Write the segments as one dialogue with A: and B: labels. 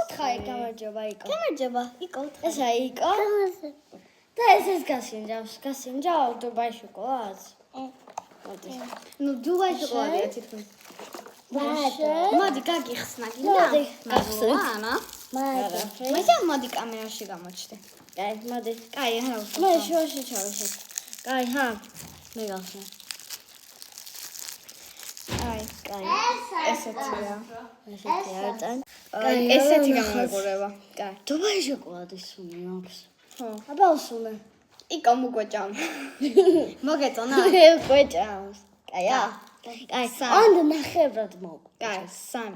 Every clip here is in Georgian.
A: Otkay გამარჯობა იკო.
B: გამარჯობა, იკო.
A: ესა იკო. და ეს გასინჯავს, დუბაი შოკოლადს.
B: ნუ დუბაი შოკოლადია თითქოს. მოდი გაგიხსნა გინდა?
A: მოდი, გახსნით.
B: ანა.
A: მაგრამ
B: მოდი კამერაში გამოჩდე.
A: კაი, მოდი.
B: კაი, ახლა
A: მე შუაში ჩავიშეთ. კაი, ჰა. მე გავხსნა. კაი.
B: ესეთია.
A: ესეთი არწან.
B: ესეთი გამოიყურება. კაი.
A: დუბაი შოკოლადის სუნი აქვს.
B: ხო.
A: აბა უსუნე.
B: იკო მოგოჭამ. მოგეწონა?
A: გვეჭამს. კაია. კაი,
B: სამ.
A: ანდა ნახევრად მოგ.
B: კაი, სამ.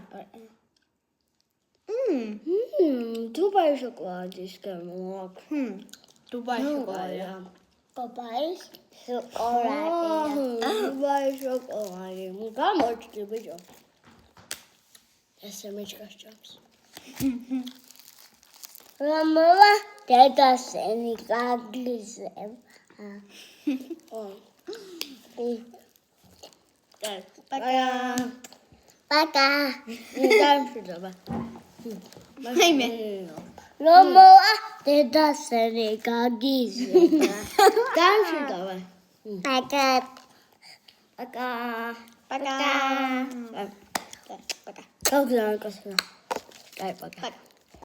A: დუბაი შოკოლადის გამო აქვს.
B: დუბაი შოკოლადია.
A: დუბაი შოკოლადი. დუბაი შოკოლადი. გამოჩდი ბიჭო. ესე მიჩქარჭავს. Mama, დედასენი გაგლიზებ.
B: პაკა.
A: პაკა. დამშვიდობა.
B: აიმე.
A: Mama, დედასენი გაგიზებ. დამშვიდობა. პაკა. პაკა.
B: პაკა.
A: პაკა. გავგზავნე კაცო. კაი, პაკა.